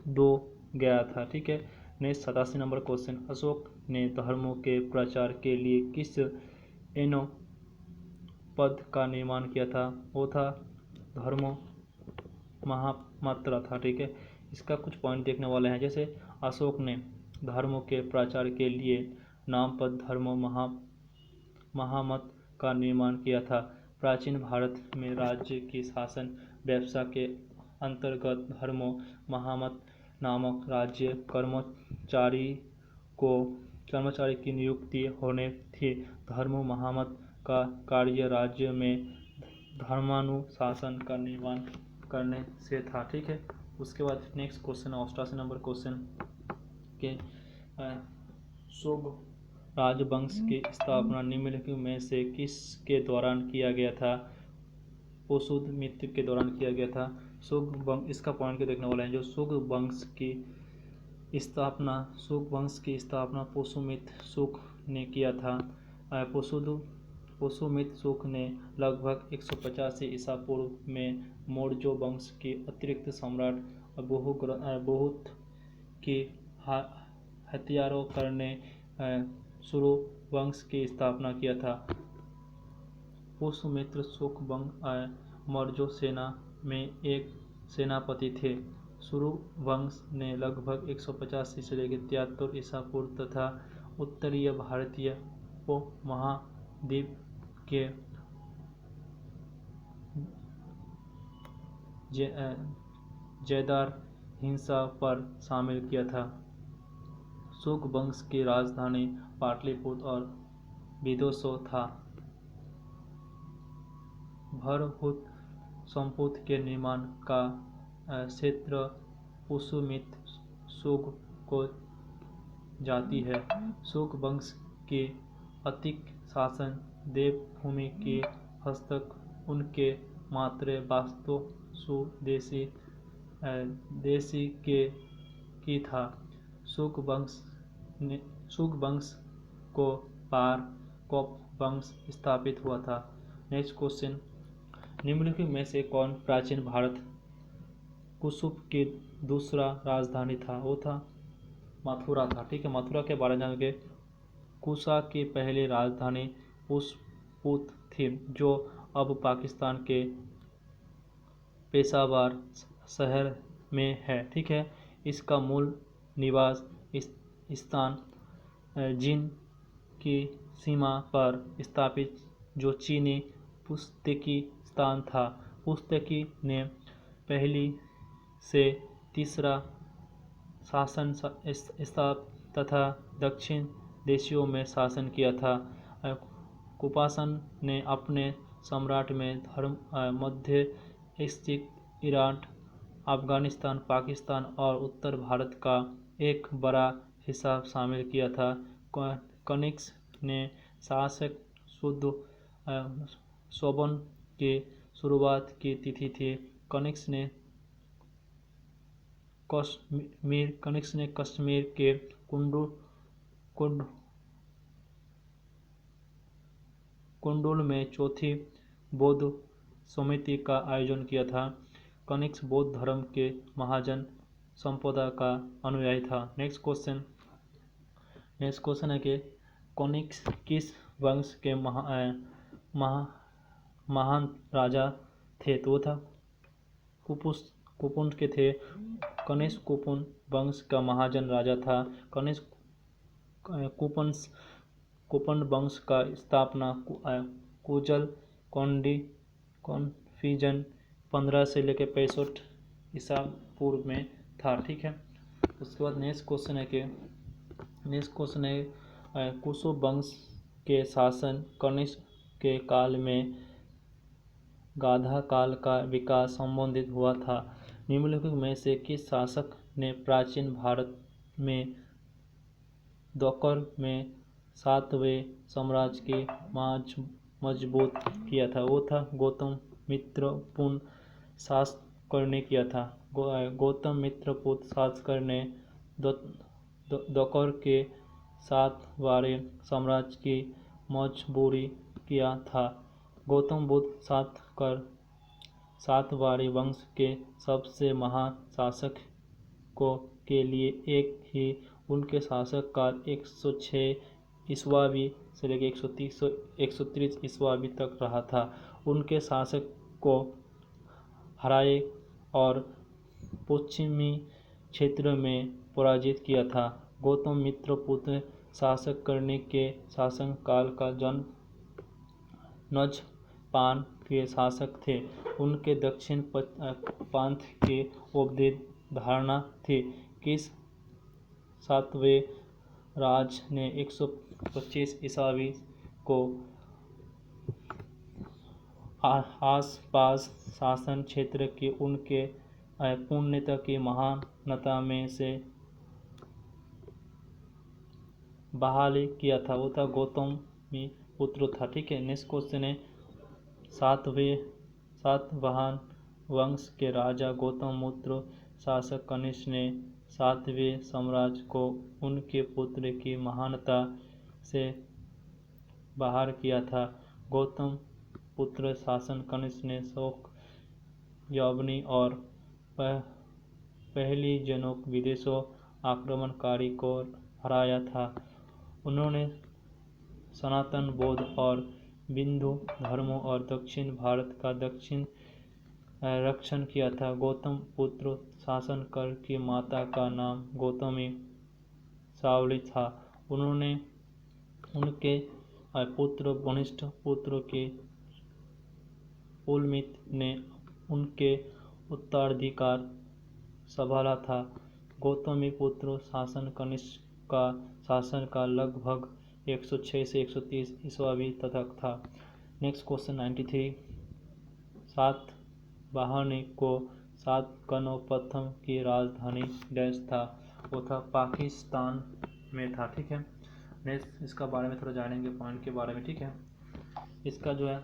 दो गया था। ठीक है, नेक्स्ट 87 नंबर क्वेश्चन अशोक ने धर्मों के प्रचार के लिए किस पद का निर्माण किया था? वो था धर्म महामात्रा था। ठीक है, इसका कुछ पॉइंट देखने वाले हैं। जैसे अशोक ने धर्मों के प्रचार के लिए नामपद धर्म महामत का निर्माण किया था। प्राचीन भारत में राज्य की शासन व्यवस्था के अंतर्गत धर्म महामत नामक राज्य कर्मचारी की नियुक्ति होने थी। धर्म महामत का कार्य राज्य में धर्मानुशासन का निर्माण करने से था। ठीक है, उसके बाद नेक्स्ट क्वेश्चन 88 नंबर क्वेश्चन के शुंग राजवंश की स्थापना निम्नलिखित में से किसके दौरान किया गया था? पुष्यमित्र के दौरान किया गया था। शुंग वंश, इसका पॉइंट के देखने वाले हैं। जो शुंग वंश की स्थापना पुष्यमित्र शुंग ने किया था। पुष्यमित्र शुंग ने लगभग 185 ईसा पूर्व में मौर्य वंश के अतिरिक्त सम्राट बहुत की हत्यारों करने शुंग वंश की स्थापना किया था। पुष्यमित्र शुंग वंश मौर्य सेना में एक सेनापति थे। शुंग वंश ने लगभग 150 से लेकर 73 ईसा पूर्व तथा उत्तरीय भारतीय उपमहाद्वीप के जैदार हिंसा पर शामिल किया था। शुंग वंश की राजधानी पाटलिपुत्र और विदिशा था। भरभूत संपत्ति के निर्माण का क्षेत्र पुष्यमित्र शुंग को जाती है। शुंग वंश के अतिक शासन देवभूमि के हस्तक उनके मात्र वास्तु सुदेशी की था। शुंग वंश को पार कोप वंश स्थापित हुआ था। नेक्स्ट क्वेश्चन, निम्नलिखित में से कौन प्राचीन भारत कुशुप की दूसरा राजधानी था? वो था मथुरा था। ठीक है, मथुरा के बारे में जानेंगे। कुशा की पहली राजधानी पुष्पुत थी, जो अब पाकिस्तान के पेशावर शहर में है। ठीक है, इसका मूल निवास स्थान चीन की सीमा पर स्थापित जो चीनी पुष्तकीस्तान था। पुष्तकी ने पहली से तीसरा शासन तथा दक्षिण देशों में शासन किया था। कुपासन ने अपने सम्राट में धर्म मध्य एशिया, ईरान, अफगानिस्तान, पाकिस्तान और उत्तर भारत का एक बड़ा हिस्सा शामिल किया था। कनिष्क ने शासक शुद्ध शोभन की शुरुआत की तिथि थी। कनिष्क ने कश्मीर के कुंडुल में चौथी बौद्ध समिति का आयोजन किया था। कनिष्क बौद्ध धर्म के महाजन संप्रदाय का अनुयायी था। नेक्स्ट क्वेश्चन है कि कोनिक्स किस वंश के महान राजा थे? तो वो था कुपुन के थे। कनिष्क कुपुन वंश का महाजन राजा था। कनिष्क कुपन वंश का स्थापना कुजल कॉन्फ्यूजन 15 से लेकर 65 ईसा पूर्व में था। ठीक है। उसके बाद नेक्स्ट क्वेश्चन है कुशो वंश के शासन कनिष्क के काल में गाधा काल का विकास संबंधित हुआ था। निम्नलिखित में से किस शासक ने प्राचीन भारत में द्वापर में 7वें साम्राज्य की मजबूत किया था? वो था गौतम मित्रपुन शासकर ने किया था। गौतम मित्रपुन शासकर ने द्वापर के 7वें साम्राज्य की मजबूरी किया था। गौतम बुद्ध शासकर 7वें वंश के सबसे महान शासकों के लिए एक ही उनके शासक काल 106 ईस्वी से लेकर 130 ईस्वी तक रहा था। उनके शासक को हराए और पश्चिमी क्षेत्र में पराजित किया था। गौतम मित्रपुत्र शासक करने के शासन काल का जन्म नजपान के शासक थे। उनके दक्षिण पंथ की उपदेश धारणा थी। किस 7वें राज ने 125 ईस्वी को आसपास शासन क्षेत्र की उनके पुण्यता की महानता में से बहाली किया था? वो था गौतमी पुत्र था। ठीक है। नेक्स्ट क्वेश्चन है सातवाहन वंश के राजा गौतमपुत्र शासक कनिष्क ने 7वें साम्राज्य को उनके पुत्र की महानता से बाहर किया था। गौतम पुत्र शासक कनिष्क ने शोक यवनी और पहली जनों विदेशों आक्रमणकारी को हराया था। उन्होंने सनातन बौद्ध और हिंदू धर्मों और दक्षिण भारत का रक्षण किया था। गौतम पुत्र शासनकर की माता का नाम गौतमी सावली था। उनके पुत्र वशिष्ठ पुत्र के पुलमित्र ने उनके उत्तराधिकार संभाला था। गौतमी पुत्र शासक कनिष्क का शासनकाल लगभग 106 से 130 ईस्वी तक था। नेक्स्ट क्वेश्चन 93 सातवाहन को सातकर्णों प्रथम की राजधानी डैश था? वो था पाकिस्तान में था। ठीक है। नेक्स्ट इसका बारे में थोड़ा जानेंगे पॉइंट के बारे में। ठीक है। इसका जो है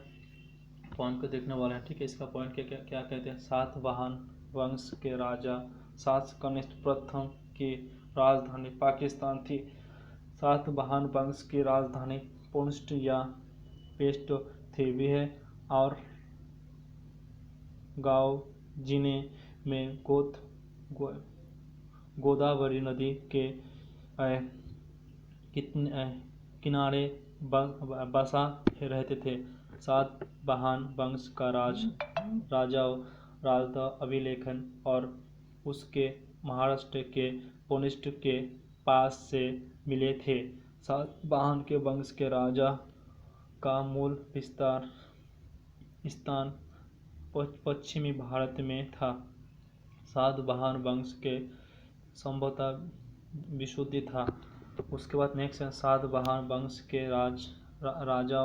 पॉइंट को देखने वाले हैं। ठीक है। इसका पॉइंट क्या कहते हैं? सातवाहन वंश के राजा कनिष्क प्रथम की राजधानी पाकिस्तान थी। सातवाहन वंश की राजधानी पुंछ या पेस्ट थी। वह और गांव जिले में गोदावरी नदी के किनारे बसा रहते थे। सातवाहन वंश का राजा अभिलेखन और उसके महाराष्ट्र के पुंछ के पास से मिले थे। सातवाहन के वंश के राजा का मूल स्थान पश्चिमी भारत में था। सातवाहन वंश के संभवतः विशुद्धि था। उसके बाद नेक्स्ट है सातवाहन वंश के राजा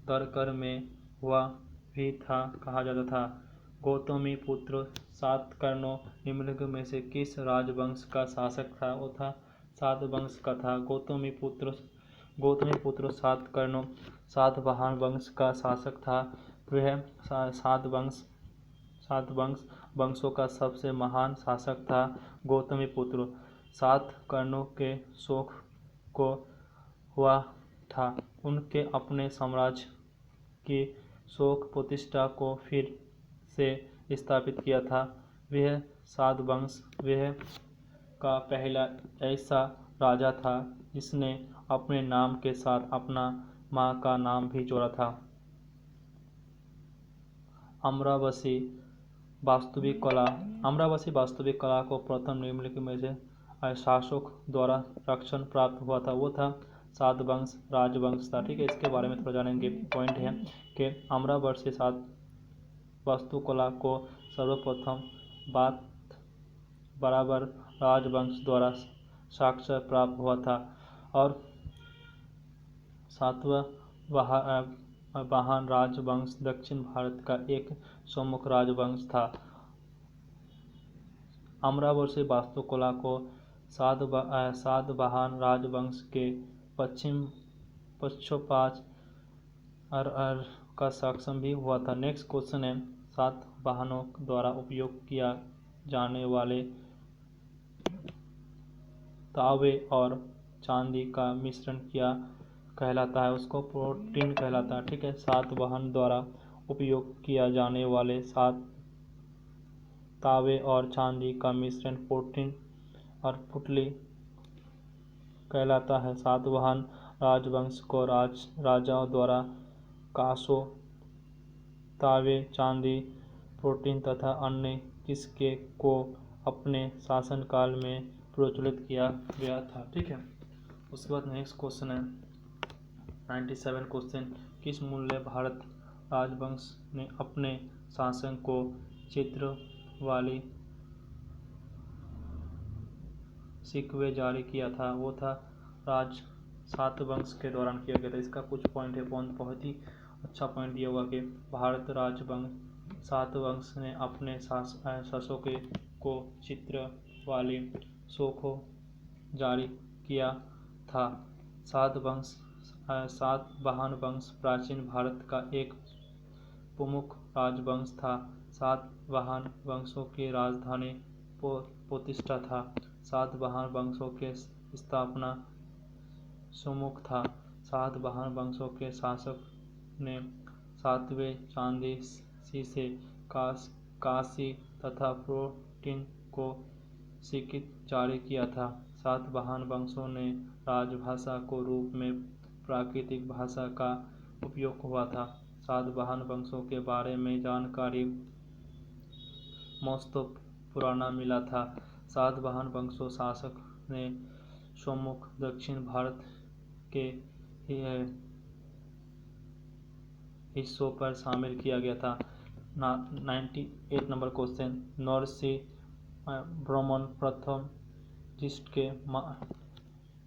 दरकर में हुआ भी था कहा जाता था। गौतमी पुत्र सातकर्णों निम्नलिखित में से किस राजवंश का शासक था? वो था सातवंश का था। गौतमी पुत्र सातकर्णों सातवाहन वंश का शासक था। वह सात वंशों का सबसे महान शासक था। गौतमी पुत्र सातकर्णों के शोक को हुआ था। उनके अपने साम्राज्य की शोक प्रतिष्ठा को फिर से स्थापित किया था। वह का पहला ऐसा राजा था जिसने अपने नाम के साथ अपना माँ का नाम भी जोड़ा था। अमरावसी वास्तविक कला को प्रथम निम्नलिखित में से शासक द्वारा रक्षण प्राप्त हुआ था, वो था सातवंश राजवंश था। ठीक है, इसके बारे में थोड़ा जानेंगे। पॉइंट है कि अमरावसी सात वास्तुकला को सर्वप्रथम बात बराबर राजवंश द्वारा साक्षर प्राप्त हुआ था और सातवां वाहन राजवंश दक्षिण भारत का एक प्रमुख राजवंश था। अमरावसी वास्तुकला को सातवाहन राजवंश के पश्चात का सक्षम भी हुआ था। नेक्स्ट क्वेश्चन है, सातवाहनों द्वारा उपयोग किया जाने वाले तांबे और चांदी का मिश्रण क्या कहलाता है? उसको प्रोटीन कहलाता है। ठीक है, सातवाहन द्वारा उपयोग किया जाने वाले सात तांबे और चांदी का मिश्रण प्रोटीन और पुतली कहलाता है। सातवाहन राजवंश को राजाओं द्वारा कांसों, तांबे, चांदी, प्रोटीन तथा अन्य किस्के को अपने शासनकाल में प्रचलित किया गया था। ठीक है, उसके बाद नेक्स्ट क्वेश्चन है 97 क्वेश्चन, किस मूल्य भारत राजवंश ने अपने शासन को चित्र वाली सिक्के जारी किया था? वो था सातवंश के दौरान किया गया था। इसका कुछ पॉइंट है, बहुत ही अच्छा पॉइंट दिया हुआ कि भारत राजवंश सातवंश ने अपने शासकों को चित्र वाली सिक्के जारी किया था। सातवाहन वंश प्राचीन भारत का एक प्रमुख राजवंश था। सातवाहन वंशों की राजधानी प्रतिष्ठा था। सातवाहन वंशों के स्थापना सुमुख था। सातवाहन वंशों के शासक ने सातवें चांदी, शीशे, कांसी तथा प्रोटीन को सिक्के जारी किया था। सातवाहन वंशों ने राजभाषा को रूप में प्राकृतिक भाषा का उपयोग हुआ था। सातवाहन वंशों के बारे में जानकारी मस्त पुराना मिला था। सातवाहन वंशों शासक ने सम्मुख दक्षिण भारत के हिस्सों पर शामिल किया गया था। 98 नंबर क्वेश्चन, नरसी वर्मन प्रथम जिसके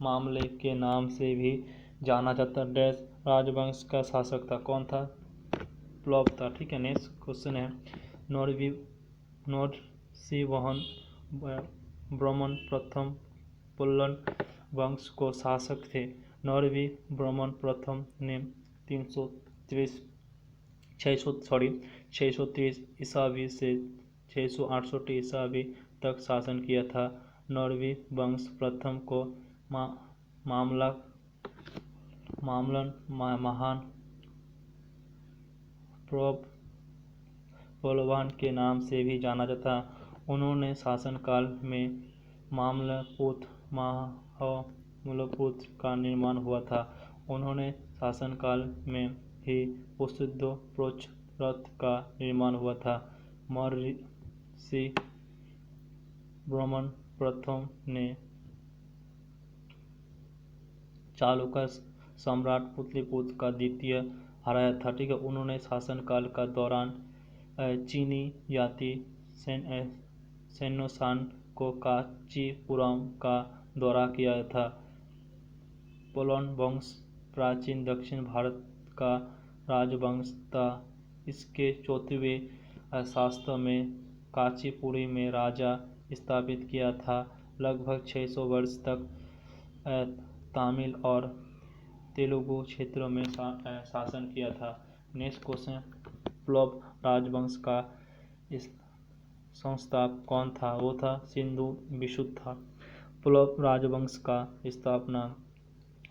मामले के नाम से भी जाना जाता डैश राजवंश का शासक था? कौन था? प्लव था। ठीक है, नेक्स्ट क्वेश्चन है, नरसिंहवर्मन वर्मन प्रथम पल्लव वंश को शासक थे। नरसिंहवर्मन प्रथम ने 630 ईस्वी से 668 ईस्वी तक शासन किया था। नरसिंहवंश प्रथम को महान पहलवान के नाम से भी जाना जाता। उन्होंने शासनकाल में महाबलीपुत्र का निर्माण हुआ था। उन्होंने शासनकाल में ही प्रसिद्ध प्रोच रथ का निर्माण हुआ था। नरसिंहवर्मन प्रथम ने चालुक्य सम्राट पाटलिपुत्र का द्वितीय हराया था। ठीक है, उन्होंने शासनकाल का दौरान चीनी यात्री सेनोसान को कांचीपुरम का दौरा किया था। पल्लव वंश प्राचीन दक्षिण भारत का राजवंश था। इसके चौथवें शासक में कांचीपुरी में राजा स्थापित किया था। लगभग 600 वर्ष तक तमिल और तेलुगु क्षेत्रों में शासन किया था। नेक्स्ट क्वेश्चन, पल्लव राजवंश का संस्थापक कौन था? वो था सिंधु विशुद्ध था। पल्लव राजवंश का स्थापना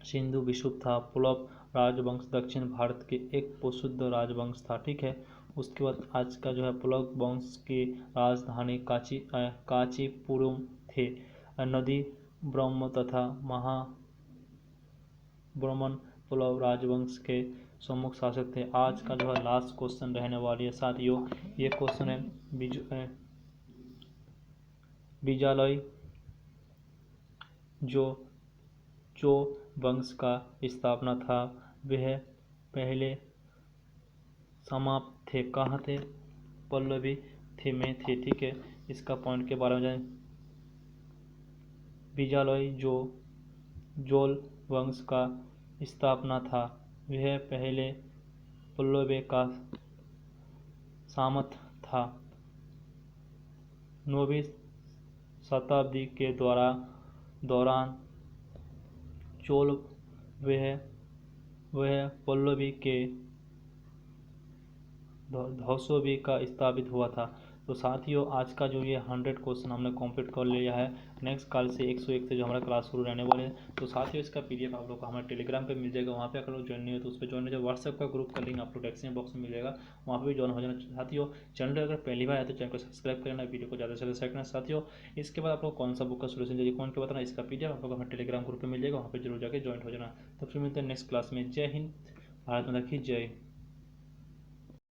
सिंधु विशुद्ध था। पल्लव राजवंश दक्षिण भारत के एक प्रसिद्ध राजवंश था। ठीक है, उसके बाद आज का जो है पल्लव वंश की राजधानी कांचीपुरम थे। नदी ब्रह्म तथा महाब्रह्मण पल्लव राजवंश के प्रमुख शासक थे। आज का जो है लास्ट क्वेश्चन रहने वाली है साथियों, ये क्वेश्चन है विजयालय जो वंश का स्थापना था वह पहले समाप्त थे, कहाँ थे? पल्लवी थे में थे। ठीक है, इसका पॉइंट के बारे में जानें। विजयालय जो जोल वंश का स्थापना था वह पहले पल्लव का सामंत था। 9वीं शताब्दी के दौरान चोल वह पल्लवी के ध्वंसों का स्थापित हुआ था। तो साथियों आज का जो ये 100 क्वेश्चन हमने कंप्लीट कर लिया है। नेक्स्ट कल से 101 से जो हमारा क्लास शुरू रहने वाले हैं। तो साथियों इसका पीडीएफ आप लोग को हमारे टेलीग्राम पे मिल जाएगा, वहाँ पे अगर लोग ज्वाइन नहीं हो तो उस पर ज्वाइन हो जाए। व्हाट्सएप का ग्रुप का लिंक आप लोग डिस्क्रिप्शन बॉक्स में मिल जाएगा, वहाँ पे भी ज्वाइन हो जाना। साथियों चैनल अगर पहली बार आए तो चैनल को सब्सक्राइब करना, वीडियो को ज़्यादा से ज़्यादा शेयर करना। साथियों इसके बाद आप लोग कौन सा बुक का सोल्यूशन चाहिए कौन के बताना, इसका पीडीएफ आप लोग हमारे टेलीग्राम ग्रुप पर मिल जाएगा, वहाँ पर जरूर जाकर ज्वाइन हो जाना। तो फिर मिलते हैं नेक्स्ट क्लास में। जय हिंद, भारत माता की जय।